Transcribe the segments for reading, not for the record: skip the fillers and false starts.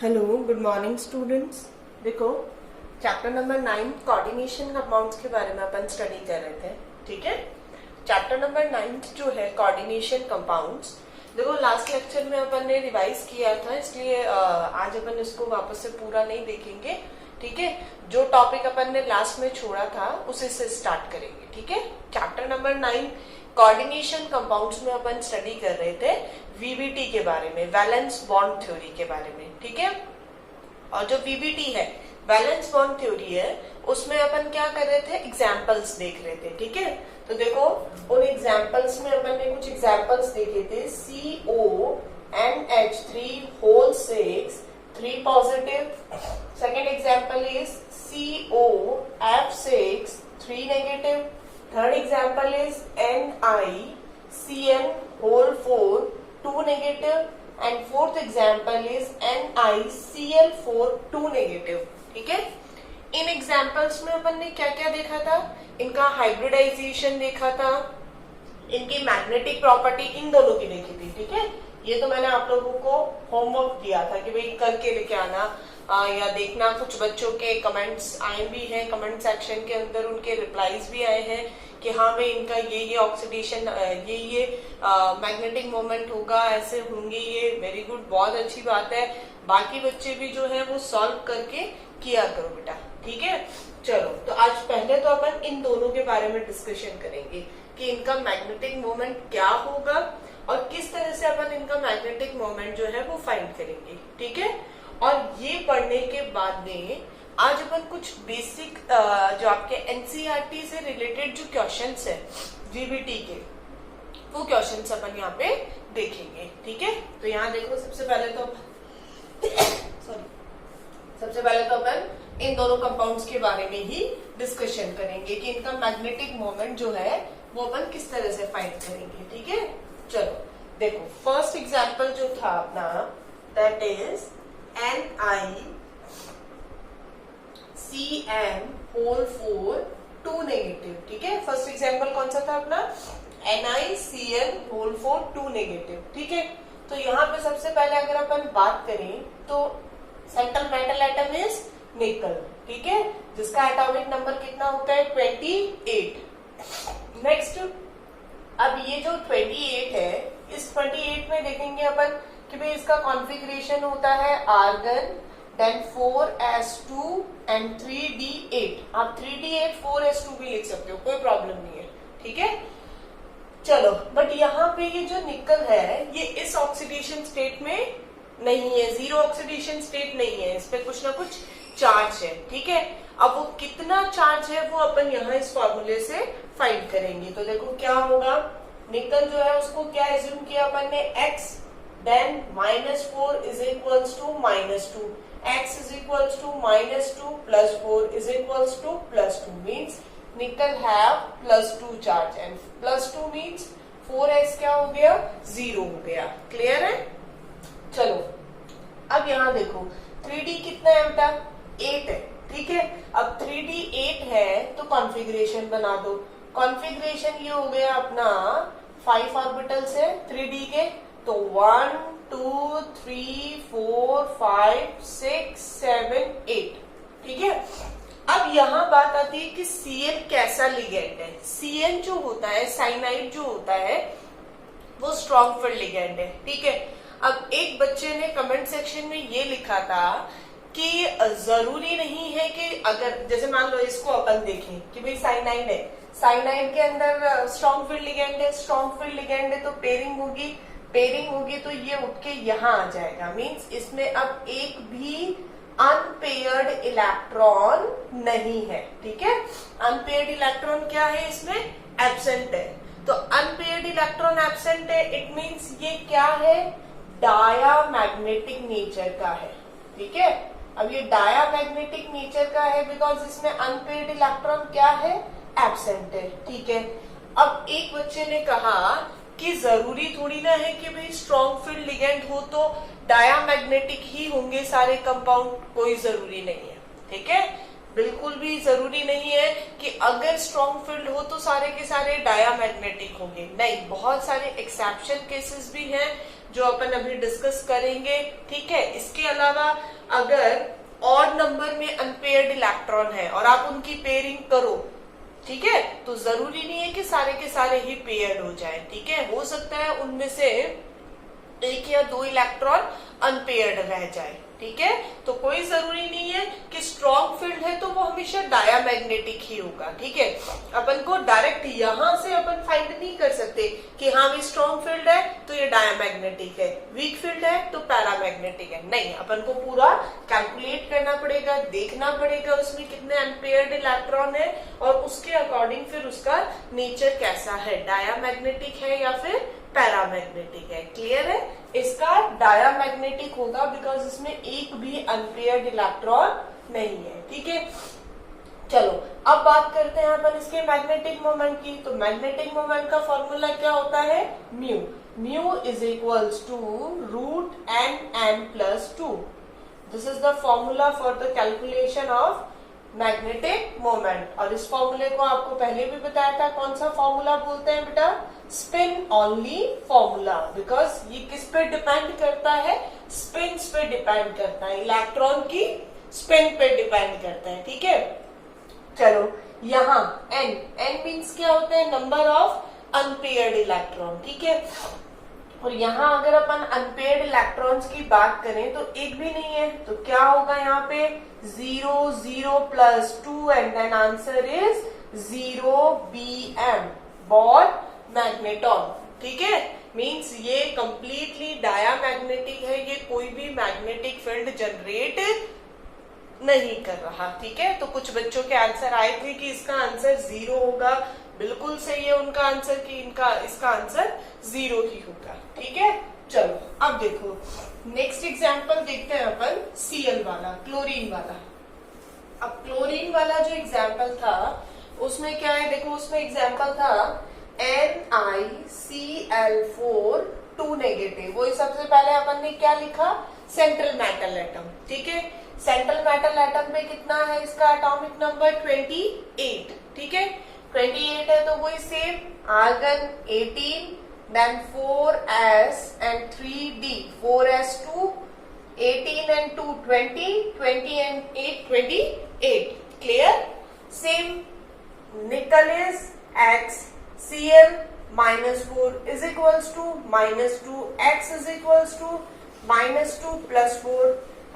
Hello, good morning students. देखो, chapter number 9 coordination compounds के बारे में अपन स्टडी कर रहे थे। ठीक है, चैप्टर नंबर 9 जो है कोऑर्डिनेशन कंपाउंड्स, देखो लास्ट लेक्चर में अपन ने रिवाइज किया था, इसलिए आज अपन इसको वापस से पूरा नहीं देखेंगे। ठीक है, जो टॉपिक अपन ने लास्ट में छोड़ा था उसी से स्टार्ट करेंगे। ठीक है, चैप्टर नंबर 9 कोऑर्डिनेशन कंपाउंड्स में अपन स्टडी कर रहे थे वीबीटी के बारे में, वैलेंस बॉन्ड थ्योरी के बारे में। ठीक है, और जो वीबीटी है, वैलेंस बॉन्ड थ्योरी है, उसमें अपन क्या कर रहे थे, एग्जाम्पल्स देख रहे थे। ठीक है, तो देखो उन एग्जाम्पल्स में अपन ने कुछ एग्जाम्पल्स देखे थे। CONH3 whole 6 3 positive. Second example is COF6 3 negative. Third example is NiCN whole 4 2 negative and fourth example is NiCl4 2 negative. ठीक है, इन एग्जाम्पल्स में अपन ने क्या क्या देखा था, इनका हाइब्रिडाइजेशन देखा था, इनकी मैग्नेटिक प्रॉपर्टी इन दोनों की देखी थी। ठीक है, ये तो मैंने आप लोगों को होमवर्क दिया था कि भाई करके लेके आना या देखना। कुछ बच्चों के कमेंट्स आए भी हैं, कमेंट सेक्शन के अंदर उनके रिप्लाईज भी आए हैं कि हाँ भाई इनका ये ऑक्सीडेशन, ये मैग्नेटिक मोमेंट होगा, ऐसे होंगे ये। वेरी गुड, बहुत अच्छी बात है। बाकी बच्चे भी जो है वो सॉल्व करके किया करो बेटा। ठीक है, चलो तो आज पहले तो अपन इन दोनों के बारे में डिस्कशन करेंगे कि इनका मैग्नेटिक मोमेंट क्या होगा और किस तरह से अपन इनका मैग्नेटिक मोमेंट जो है वो फाइंड करेंगे। ठीक है, और ये पढ़ने के बाद में आज अपन कुछ बेसिक जो आपके एनसीईआरटी से रिलेटेड जो क्वेश्चंस है वीबीटी के, वो क्वेश्चंस अपन यहाँ पे देखेंगे। ठीक है, तो यहाँ देखो सबसे पहले तो अपन इन दोनों कंपाउंड्स के बारे में ही डिस्कशन करेंगे कि इनका मैग्नेटिक मोमेंट जो है वो अपन किस तरह से फाइंड करेंगे। ठीक है, चलो देखो फर्स्ट एग्जांपल जो था अपना, that is NiCN whole 4 2 negative. ठीक है, फर्स्ट एग्जांपल कौन सा था अपना, NiCN होल 4 2 नेगेटिव। ठीक है, तो यहाँ पे सबसे पहले अगर अपन बात करें तो सेंट्रल मेटल एटम इज निकल। ठीक है, जिसका एटॉमिक नंबर कितना होता है, 28। नेक्स्ट, अब ये जो 28 है, इस 28 में देखेंगे अपन कि भाई इसका कॉन्फ़िगरेशन होता है argon, then 4s2 and 3d8। आप 3d8 4s2 भी लिख सकते हो, कोई प्रॉब्लम नहीं है। ठीक है, चलो बट यहाँ पे ये जो निकल है ये इस ऑक्सीडेशन स्टेट में नहीं है, जीरो ऑक्सीडेशन स्टेट नहीं है, इस पे कुछ ना कुछ चार्ज है। ठीक है, अब वो कितना चार्ज है वो अपन यहाँ इस फॉर्मूले से फाइंड करेंगे। तो देखो क्या होगा, निकल जो है उसको क्या एज्यूम किया अपन ने, x, then -4 is equals to -2, x is equals to -2 plus 4 is equals to +2, means nickel have +2 charge and +2 means 4x क्या हो गया, 0 हो गया। क्लियर है, चलो अब यहाँ देखो 3d कितना है बेटा, 8 है। ठीक है, अब 3d 8 है तो कॉन्फ़िगरेशन बना दो। कॉन्फ़िगरेशन ये हो गया अपना 5 ऑर्बिटल्स है 3d के, तो 1 2 3 4 5 6 7 8। ठीक है, अब यहाँ बात आती है कि Cl कैसा लिगेंड है। Cl जो होता है, साइनाइड जो होता है, वो स्ट्रॉन्ग फील्ड लिगेंड है। ठीक है, अब एक बच्चे ने कमेंट सेक्शन में ये लिखा था कि जरूरी नहीं है कि अगर जैसे मान लो इसको अपन देखें कि भाई साइनाइड है, साइनाइड के अंदर स्ट्रॉन्ग फील्ड लिगेंड है, स्ट्रॉन्ग फील्ड लिगेंड है तो पेयरिंग होगी तो ये उठ के यहाँ आ जाएगा, मीन्स इसमें अब एक भी अनपेयर्ड इलेक्ट्रॉन नहीं है। ठीक है, अनपेयर्ड इलेक्ट्रॉन क्या है, इसमें एब्सेंट है। तो अनपेयर्ड इलेक्ट्रॉन एब्सेंट है, इट मीन्स ये क्या है, डायामैग्नेटिक नेचर का है। ठीक है, अब ये डायामैग्नेटिक नेचर का है बिकॉज इसमें अनपेयर्ड इलेक्ट्रॉन क्या है, एब्सेंट है। ठीक है, अब एक बच्चे ने कहा कि जरूरी थोड़ी ना है कि भाई स्ट्रॉन्ग फील्ड लिगेंड हो तो डायामैग्नेटिक ही होंगे सारे कंपाउंड, कोई जरूरी नहीं है। ठीक है, बिल्कुल भी जरूरी नहीं है कि अगर स्ट्रॉन्ग फील्ड हो तो सारे के सारे डायामैग्नेटिक होंगे, नहीं, बहुत सारे एक्सेप्शन केसेस भी हैं जो अपन अभी डिस्कस करेंगे, ठीक है। इसके अलावा अगर ऑड नंबर में अनपेयर्ड इलेक्ट्रॉन है और आप उनकी पेयरिंग करो, ठीक है, तो जरूरी नहीं है कि सारे के सारे ही पेयर्ड हो जाए, ठीक है। हो सकता है उनमें से एक या दो इलेक्ट्रॉन अनपेयर्ड रह जाए, ठीक है। तो कोई जरूरी नहीं है कि स्ट्रॉन्ग फील्ड है तो वो हमेशा डायामैग्नेटिक ही होगा, ठीक है। अपन को डायरेक्ट यहां से अपन फाइंड नहीं कर सकते कि हाँ भी स्ट्रॉन्ग फील्ड है तो ये डायामैग्नेटिक है, वीक फील्ड है तो पैरामैग्नेटिक है, नहीं। अपन को पूरा कैलकुलेट करना पड़ेगा, देखना पड़ेगा उसमें कितने अनपेयर्ड इलेक्ट्रॉन है और उसके अकॉर्डिंग फिर उसका नेचर कैसा है, डायामैग्नेटिक है या फिर पैरामैग्नेटिक है। क्लियर है? इसका डायामैग्नेटिक होगा बिकॉज इसमें एक भी अनपेयर्ड इलेक्ट्रॉन नहीं है, ठीक है। चलो अब बात करते हैं अपन इसके मैग्नेटिक मोमेंट की। तो मैग्नेटिक मोमेंट का फॉर्मूला क्या होता है? Mu. Mu is equals to root n plus 2। This is the formula for the calculation of magnetic moment. और इस फॉर्मूले को आपको पहले भी बताया था, कौन सा फॉर्मूला बोलते हैं बेटा? Spin only formula. बिकॉज ये किस पे डिपेंड करता है? स्पिन पे डिपेंड करता है, इलेक्ट्रॉन की स्पिन पे डिपेंड करता है, ठीक है। चलो यहाँ n मीन्स क्या होता है? नंबर ऑफ अनपेयर्ड इलेक्ट्रॉन, ठीक है। और यहाँ अगर अपन अनपेयर्ड इलेक्ट्रॉन्स की बात करें तो एक भी नहीं है, तो क्या होगा यहाँ पे? 0 0 plus 2 and then answer is 0 BM, Bohr magneton, ठीक है। मींस ये कंप्लीटली डायामैग्नेटिक है, ये कोई भी मैग्नेटिक फील्ड जनरेट नहीं कर रहा, ठीक है। तो कुछ बच्चों के आंसर आए थे कि इसका आंसर 0 होगा, बिल्कुल सही है उनका आंसर कि इसका आंसर 0 ही होगा, ठीक है। चलो अब देखो नेक्स्ट एग्जांपल देखते हैं अपन Cl वाला, क्लोरीन वाला। अब क्लोरीन वाला जो एग्जांपल था उसमें क्या है? देखो उसमें एग्जांपल था NiCl4 2 नेगेटिव। वही सबसे पहले अपन ने क्या लिखा? सेंट्रल मेटल एटम, ठीक है। सेंट्रल मेटल एटम पे कितना है इसका एटॉमिक नंबर? 28, ठीक है। 28 है तो वही same argon 18, then 4s and 3d, 4s2, 18 and 2 20, 20 and 8 28, clear. Same निकल is x, Cl -4 is equals to -2, x is equals to -2 plus 4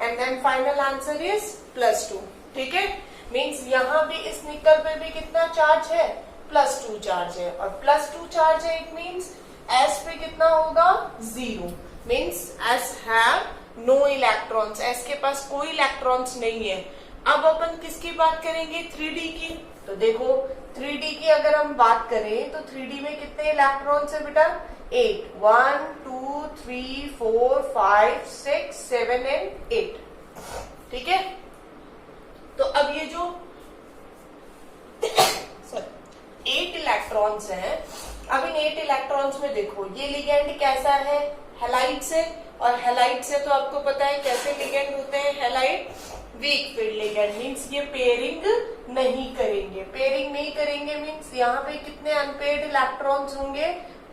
and then final answer is +2, ठीक है। मीन्स यहाँ भी इस निकल पे भी कितना चार्ज है? +2 चार्ज है, और +2 चार्ज है, इट मीन्स S पे कितना होगा? 0। Means S have no electrons, S के पास कोई इलेक्ट्रॉन्स नहीं है। अब अपन किसकी बात करेंगे? 3D की। तो देखो 3D की अगर हम बात करें तो 3D में कितने इलेक्ट्रॉन्स है बेटा? 8, 1 2 3 4 5 6 7 एंड 8, ठीक है। तो अब ये जो 8 इलेक्ट्रॉन्स हैं, अब इन 8 इलेक्ट्रॉन्स में देखो ये लिगेंड कैसा है? हैलाइड से। और हैलाइड से तो आपको पता है कैसे लिगेंड होते हैं? Halide weak field ligand, means ये पेयरिंग नहीं करेंगे। पेयरिंग नहीं करेंगे मीन्स यहाँ पे कितने अनपेयर्ड इलेक्ट्रॉन्स होंगे?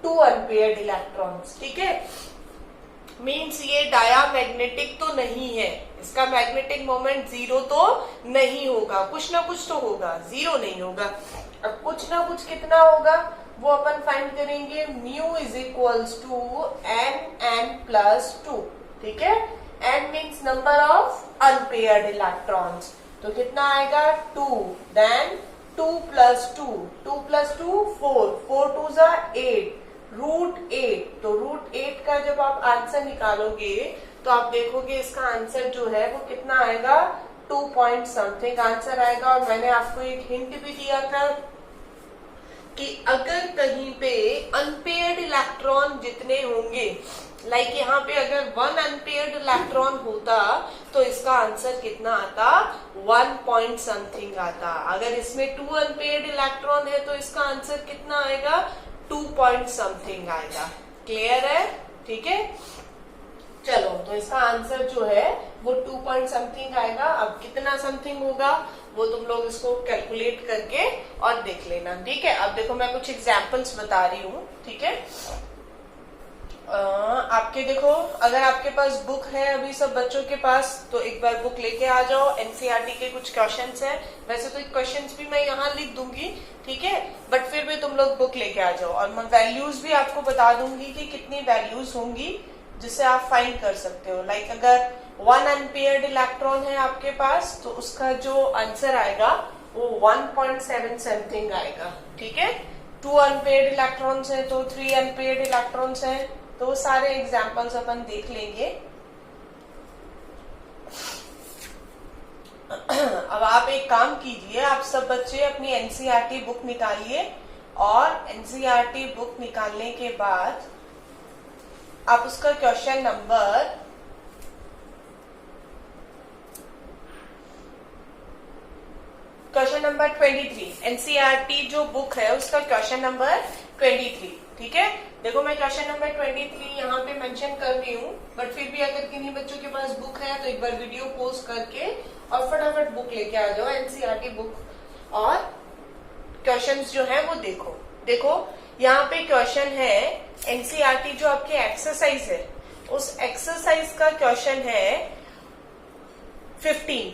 2 अनपेयर्ड इलेक्ट्रॉन्स, ठीक है। मीन्स ये डायामैग्नेटिक तो नहीं है, इसका मैग्नेटिक मोमेंट 0 तो नहीं होगा, कुछ ना कुछ तो होगा, 0 नहीं होगा। अब कुछ ना कुछ कितना होगा वो अपन फाइंड करेंगे। Mu is equals to n plus 2, ठीक है। n means number of unpaired electrons, तो कितना आएगा? 2, देन 2 प्लस 2, 2 प्लस 2 4, 4 2 8, √8। तो √8 का जब आप आंसर निकालोगे तो आप देखोगे इसका आंसर जो है वो कितना आएगा? 2 पॉइंट समथिंग आंसर आएगा। और मैंने आपको एक हिंट भी दिया था कि अगर कहीं पे अनपेयर्ड इलेक्ट्रॉन जितने होंगे, लाइक यहाँ पे अगर 1 अनपेयर्ड इलेक्ट्रॉन होता तो इसका आंसर कितना आता? 1 पॉइंट समथिंग आता। अगर इसमें 2 अनपेयर्ड इलेक्ट्रॉन है तो इसका आंसर कितना आएगा? 2 पॉइंट समथिंग आएगा। क्लियर है? ठीक है। चलो तो इसका आंसर जो है वो 2 पॉइंट समथिंग आएगा। अब कितना समथिंग होगा वो तुम लोग इसको कैलकुलेट करके और देख लेना, ठीक है। अब देखो मैं कुछ एग्जांपल्स बता रही हूँ, ठीक है। आपके देखो, अगर आपके पास बुक है अभी सब बच्चों के पास, तो एक बार बुक लेके आ जाओ। एनसीईआरटी के कुछ क्वेश्चंस हैं, वैसे तो क्वेश्चंस भी मैं यहाँ लिख दूंगी, ठीक है, बट फिर भी तुम लोग बुक लेके आ जाओ। और मैं वैल्यूज भी आपको बता दूंगी कि कितनी वैल्यूज होंगी जिससे आप फाइंड कर सकते हो। लाइक अगर 1 अनपेयर्ड इलेक्ट्रॉन है आपके पास, तो उसका जो आंसर आएगा वो 1.7 समथिंग आएगा, ठीक है। 2 अनपेयर्ड इलेक्ट्रॉन्स हैं तो 3 अनपेयर्ड इलेक्ट्रॉन्स हैं, तो वो सारे एग्जाम्पल्स अपन देख लेंगे। अब आप एक काम कीजिए, आप सब बच्चे अपनी एनसीईआरटी बुक निकालिए, और एनसीईआरटी बुक निकालने के बाद आप उसका question number question number 23, NCERT जो बुक है उसका क्वेश्चन नंबर 23, ठीक है। देखो मैं क्वेश्चन नंबर 23 यहाँ पे मेंशन कर रही हूँ, बट फिर भी अगर किन्हीं बच्चों के पास बुक है तो एक बार वीडियो पोस्ट करके और फटाफट बुक लेके आ जाओ, एनसीईआरटी बुक, और क्वेश्चंस जो है वो देखो। देखो यहाँ पे क्वेश्चन है एनसीईआरटी जो आपकी एक्सरसाइज है, उस एक्सरसाइज का क्वेश्चन है 15,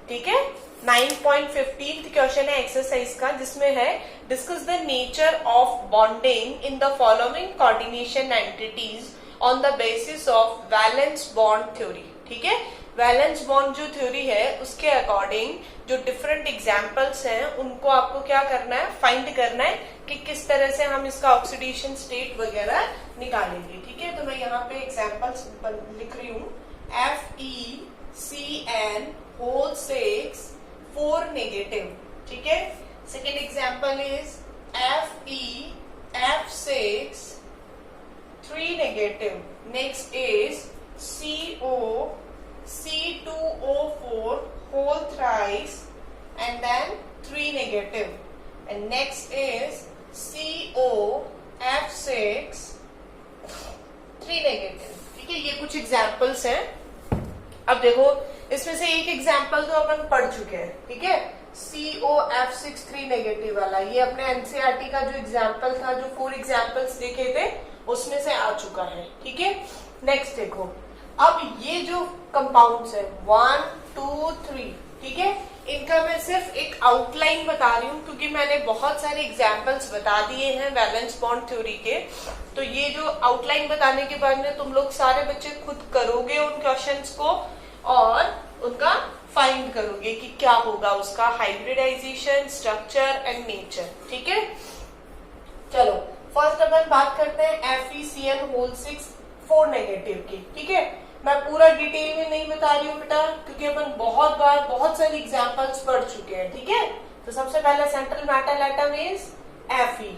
ठीक है। 9.15 क्वेश्चन है एक्सरसाइज का, जिसमें है discuss the nature of bonding in the following coordination entities on the basis of valence bond theory, ठीक है। वैलेंस बॉन्ड जो थ्योरी है उसके अकॉर्डिंग जो डिफरेंट एग्जाम्पल्स हैं उनको आपको क्या करना है, फाइंड करना है कि किस तरह से हम इसका ऑक्सीडेशन स्टेट वगैरह निकालेंगे, ठीक है। तो मैं यहाँ पे एग्जाम्पल्स लिख रही हूँ। FeCN होल 6 4 नेगेटिव, ठीक है। Second example is FeF6 3 negative. Next is CO C2O4 whole thrice and then 3 negative, and next is COF6 3 negative, ठीक है। ये कुछ एग्जाम्पल्स हैं। अब देखो इसमें से एक एग्जाम्पल तो अपन पढ़ चुके हैं, ठीक है। COF6 3 नेगेटिव वाला, ये अपने एनसीईआरटी का जो एग्जाम्पल था, जो 4 एग्जाम्पल्स देखे थे उसमें से आ चुका है, ठीक है। नेक्स्ट देखो, अब ये जो कंपाउंड्स है 1 2 3, ठीक है, इनका मैं सिर्फ एक आउटलाइन बता रही हूँ क्योंकि मैंने बहुत सारे एग्जाम्पल्स बता दिए हैं वैलेंस बॉन्ड थ्योरी के। तो ये जो आउटलाइन बताने के बाद में तुम लोग सारे बच्चे खुद करोगे उन क्वेश्चंस को और उनका फाइंड करोगे कि क्या होगा उसका हाइब्रिडाइजेशन, स्ट्रक्चर एंड नेचर, ठीक है। चलो फर्स्ट अपन बात करते हैं FeCN होल 6 4 नेगेटिव की, ठीक है। मैं पूरा डिटेल में नहीं बता रही हूँ बेटा, क्योंकि अपन बहुत बार बहुत सारी एग्जाम्पल्स पढ़ चुके हैं, ठीक है। तो सबसे पहले central metal atom is Fe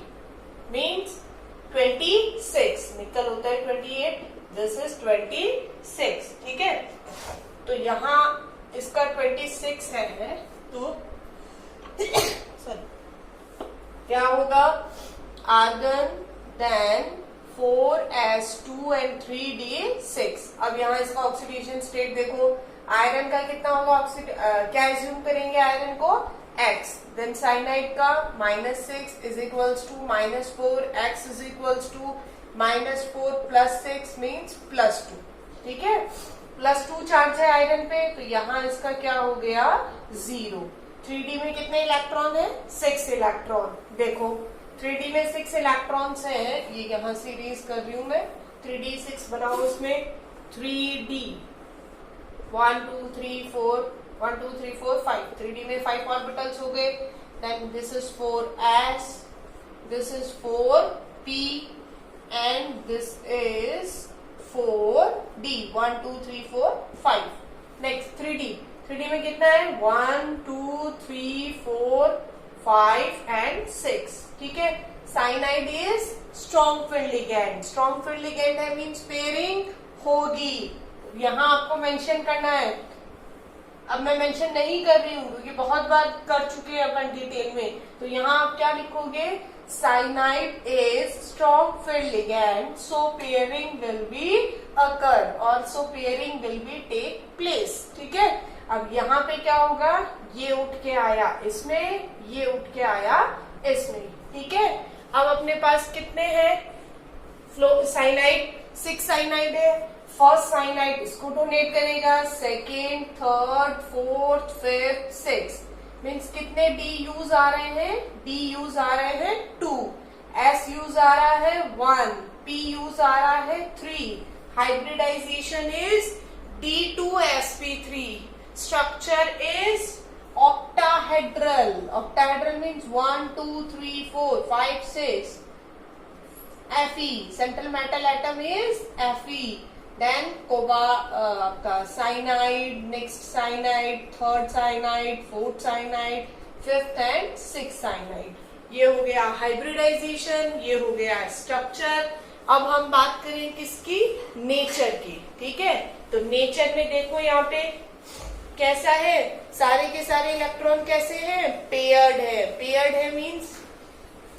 means 26, निकल होता है 28, दिस इज 26, ठीक है। तो यहाँ इसका 26 है, तो क्या होगा, argon then 4s2 and 3d6। अब यहाँ इसका ऑक्सीडेशन स्टेट देखो, आयरन का कितना होगा, क्या एज्यूम करेंगे आयरन को, x, देन साइनाइड का -6 is equals to -4, x is equals to -4 + 6 means +2, ठीक है। +2 चार्ज है आयरन पे, तो यहाँ इसका क्या हो गया 0। 3d में कितने इलेक्ट्रॉन है, 6 इलेक्ट्रॉन। देखो 3d में 6 इलेक्ट्रॉन्स हैं, ये यहाँ से इरेज कर रही हूं मैं, 3d6 बनाओ, उसमें 3d 1 2 3 4 1 2 3 4 5, 3d में 5 ऑर्बिटल्स हो गए। Then this is 4s, this is 4p and this is 4d 1 2 3 4 5। Next 3d में कितना है 1 2 3 4 5 एंड 6, ठीक है। Cyanide is strong field ligand, strong field ligand है मींस पेयरिंग होगी, यहाँ आपको मेंशन करना है। अब मैं मेंशन नहीं कर रही हूँ क्योंकि बहुत बार कर चुके हैं अपन डिटेल में, तो यहाँ आप क्या लिखोगे, cyanide is strong field ligand, so pairing will be occur और so pairing will be take place, ठीक है। अब यहाँ पे क्या होगा, ये उठ के आया इसमें, ये उठ के आया इसमें, ठीक है। अब अपने पास कितने हैं साइनाइड, 6 साइनाइड है, फर्स्ट साइनाइड इसको डोनेट करेगा, second, third, fourth, fifth, six, means कितने डी यूज आ रहे हैं, डी यूज आ रहे हैं 2, एस यूज आ रहा है 1, पी यूज आ रहा है 3, hybridization is D2sp3, structure is octahedral, octahedral means 1 2 3 4 5 6, Fe, central metal atom is Fe, then आपका cyanide, next cyanide, third cyanide, fourth cyanide, fifth and sixth cyanide. ये हो गया हाइब्रिडाइजेशन, ये हो गया स्ट्रक्चर। अब हम बात करें किसकी, नेचर की, ठीक है। तो नेचर में देखो यहाँ पे कैसा है, सारे के सारे इलेक्ट्रॉन कैसे हैं, पेयर्ड है, पेयर्ड है मीन्स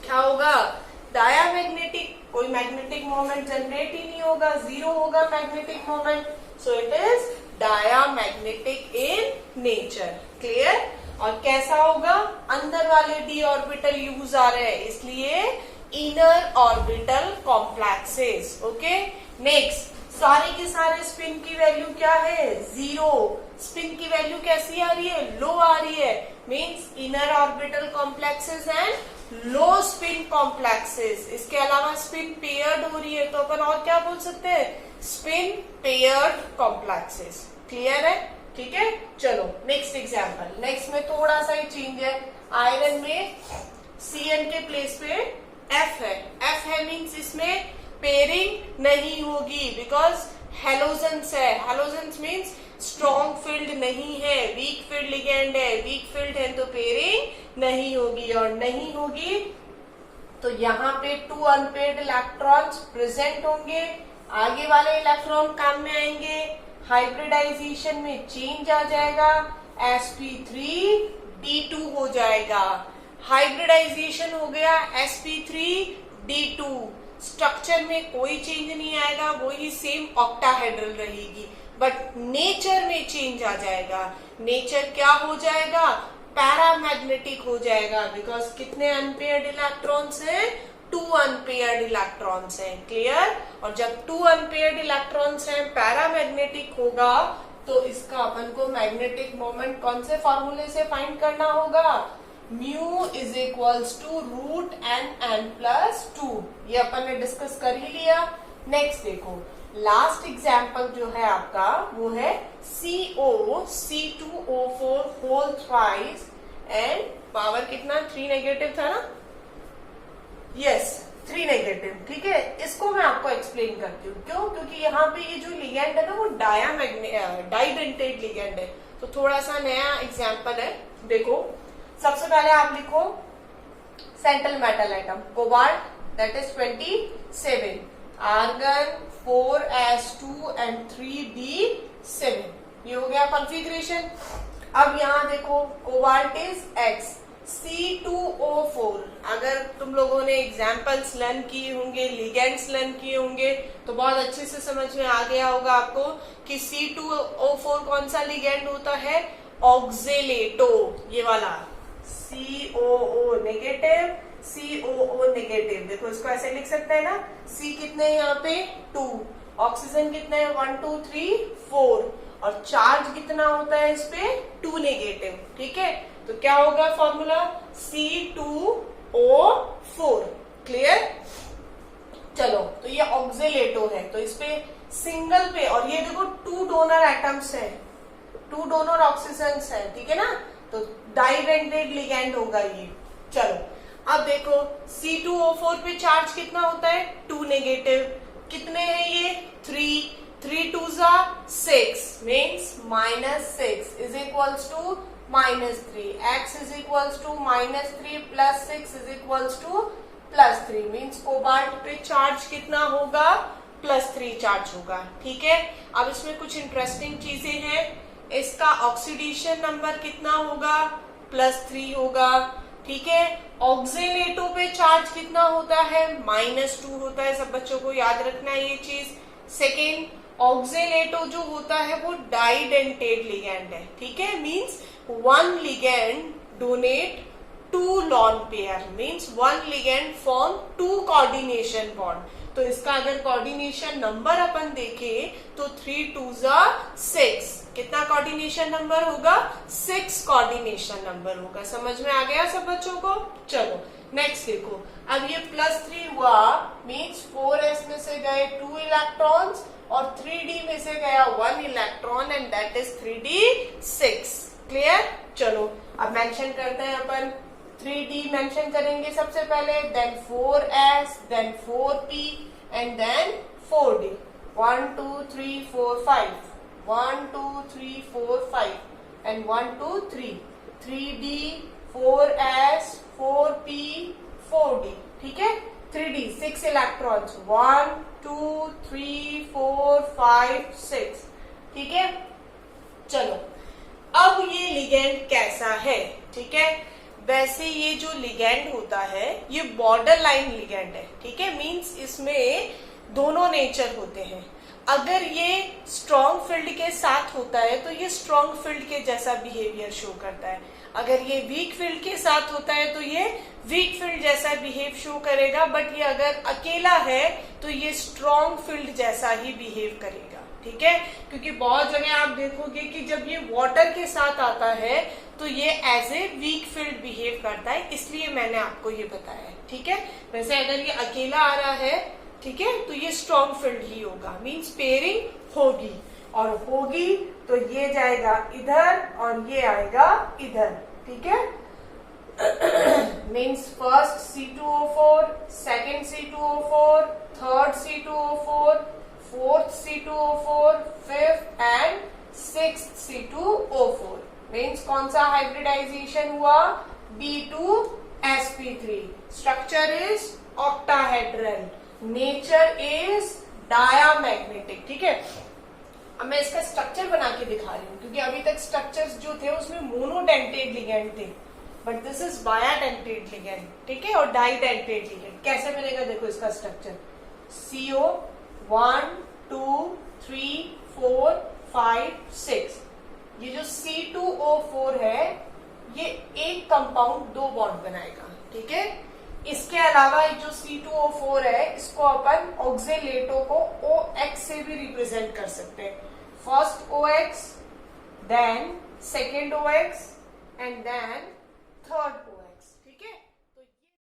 क्या होगा, डायामैग्नेटिक, कोई मैग्नेटिक मोमेंट जनरेट ही नहीं होगा, जीरो होगा magnetic moment, so it is diamagnetic in nature, clear. और कैसा होगा, अंदर वाले डी ऑर्बिटल यूज आ रहे हैं, इसलिए inner orbital complexes, okay. Next, सारे के सारे स्पिन की वैल्यू क्या है, 0, स्पिन की वैल्यू कैसी आ रही है, लो आ रही है, means inner orbital complexes and low spin complexes. इसके अलावा स्पिन पेयर्ड हो रही है, तो अपन और क्या बोल सकते हैं, स्पिन पेयर्ड कॉम्प्लेक्सेस, क्लियर है, ठीक है। चलो नेक्स्ट एग्जाम्पल, नेक्स्ट में थोड़ा सा ही चेंज है, आयरन में Cn के प्लेस पे F है, F है मीन्स इसमें पेयरिंग नहीं होगी, बिकॉज हेलोजेंस है, हेलोजेंस मीन्स स्ट्रॉन्ग फील्ड नहीं है, वीक फील्ड लिगेंड है, वीक फील्ड है तो पेयरिंग नहीं होगी, और नहीं होगी तो यहाँ पे 2 अनपेयर्ड इलेक्ट्रॉन्स प्रेजेंट होंगे, आगे वाले इलेक्ट्रॉन काम में आएंगे, हाइब्रिडाइजेशन में चेंज आ जाएगा, sp3 d2 हो जाएगा, हाइब्रिडाइजेशन हो गया sp3 d2, स्ट्रक्चर में कोई चेंज नहीं आएगा, वही सेम ऑक्टाहेड्रल रहेगी, बट नेचर में चेंज आ जाएगा, नेचर क्या हो जाएगा, पैरामैग्नेटिक हो जाएगा, बिकॉज कितने अनपेयर्ड इलेक्ट्रॉन्स हैं, 2 अनपेयर्ड इलेक्ट्रॉन्स हैं, क्लियर। और जब 2 अनपेयर्ड इलेक्ट्रॉन्स हैं, पैरामैग्नेटिक होगा, तो इसका अपन को मैग्नेटिक मोमेंट कौन से फॉर्मूले से फाइंड करना होगा, mu is equals to root n plus 2, ये अपन ने डिस्कस कर ही लिया। नेक्स्ट देखो, लास्ट एग्जाम्पल जो है आपका वो है C2O4 whole thrice and power कितना, 3 नेगेटिव था ना, यस 3 नेगेटिव, ठीक है। इसको मैं आपको एक्सप्लेन करती हूँ, क्यों, क्योंकि यहाँ पे ये जो लिगेंड है ना वो डाइडेंटेड लिगेंड है, तो थोड़ा सा नया एग्जाम्पल है। देखो सबसे पहले आप लिखो central metal atom cobalt, that is 27, argon 4s2 and 3d7, ये हो गया कॉन्फ़िगरेशन। अब यहाँ देखो कोबाल्ट इज X, C2O4, अगर तुम लोगों ने एग्जाम्पल्स लर्न किए होंगे, लिगेंड्स लर्न किए होंगे, तो बहुत अच्छे से समझ में आ गया होगा आपको कि C2O4 कौन सा लिगेंड होता है, ऑक्जेलेटो, ये वाला COO नेगेटिव, COO नेगेटिव, देखो इसको ऐसे लिख सकते हैं ना, C कितने यहाँ पे 2, ऑक्सीजन कितने 1 2 3 4, और चार्ज कितना होता है इस पे 2 नेगेटिव, ठीक है। तो क्या होगा फॉर्मूला, C2O4, क्लियर। चलो तो ये ऑक्जेलेटो है, तो इस पे सिंगल पे, और ये देखो 2 डोनर एटम्स है, 2 डोनर ऑक्सीजन है, ठीक है ना, तो डाइडेंटेड लिगेंड होगा ये। चलो अब देखो C2O4 पे चार्ज कितना होता है 2 नेगेटिव, कितने हैं ये 3 2s 6 means -6 is equals to -3, x is equals to -3 plus 6 is equals to +3, means cobalt पे चार्ज कितना होगा +3 चार्ज होगा, ठीक है। अब इसमें कुछ इंटरेस्टिंग चीजें हैं, इसका ऑक्सीडेशन नंबर कितना होगा +3 होगा, ठीक है। ऑक्जेलेटो पे चार्ज कितना होता है -2 होता है, सब बच्चों को याद रखना है ये चीज। सेकेंड, ऑक्जेलेटो जो होता है वो डाइडेंटेड लिगेंड है, ठीक है, means 1 ligand donate 2 lone pair, means 1 ligand form 2 coordination bond, तो इसका अगर कोऑर्डिनेशन नंबर अपन देखें तो 3 2 6। कितना कोऑर्डिनेशन नंबर होगा? 6 कोऑर्डिनेशन नंबर होगा। समझ में आ गया सब बच्चों को? चलो नेक्स्ट देखो, अब ये +3 हुआ मीन्स 4s में से गए 2 इलेक्ट्रॉन्स और 3d में से गया 1 electron and that is 3d6। Clear? चलो अब मेंशन करते हैं अपन। 3d मेंशन करेंगे सबसे पहले, then 4s, then 4p and then 4d। 1 2 3 4 5, 1 2 3 4 5 and 1 2 3, 3d 4s 4p 4d। ठीक है? 3d 6 electrons, 1 2 3 4 5 6। ठीक है? चलो अब ये लिगेंड कैसा है? ठीक है, वैसे ये जो लिगेंड होता है ये बॉर्डर लाइन लिगेंड है। ठीक है, मींस इसमें दोनों नेचर होते हैं। अगर ये स्ट्रॉन्ग फील्ड के साथ होता है तो ये स्ट्रॉन्ग फील्ड के जैसा बिहेवियर शो करता है। अगर ये वीक फील्ड के साथ होता है तो ये वीक फील्ड जैसा बिहेव शो करेगा। बट ये अगर अकेला है तो ये स्ट्रॉन्ग फील्ड जैसा ही बिहेव करेगा। ठीक है, क्योंकि बहुत जगह आप देखोगे कि जब ये वाटर के साथ आता है तो ये as a weak field behave करता है, इसलिए मैंने आपको ये बताया है। ठीक है, वैसे अगर ये अकेला आ रहा है, ठीक है, तो ये स्ट्रॉन्ग फील्ड ही होगा, मींस पेयरिंग होगी, और होगी तो ये जाएगा इधर और ये आएगा इधर। ठीक है, means first C2O4, second C2O4, third C2O4, fourth C2O4, fifth and sixth C2O4। Means कौन सा हाइब्रिडाइजेशन हुआ? B2sp3। Structure is octahedral, nature is diamagnetic. ठीक है, अब मैं इसका स्ट्रक्चर बना के दिखा रही हूँ, क्योंकि अभी तक स्ट्रक्चर्स जो थे उसमें मोनोडेंटेड लिगेंड थे, बट दिस इज बायाडेंटेड लिगेंड। ठीक है, और डाइडेंटेड लिगेंड। कैसे मिलेगा? देखो इसका स्ट्रक्चर, CO 1 2 3 4 5 6। ये जो C2O4 है ये एक कंपाउंड 2 बॉन्ड बनाएगा। ठीक है, इसके अलावा जो C2O4 है इसको अपन ऑक्सीलेटो को OX से भी रिप्रेजेंट कर सकते हैं। First OX, then second OX and then third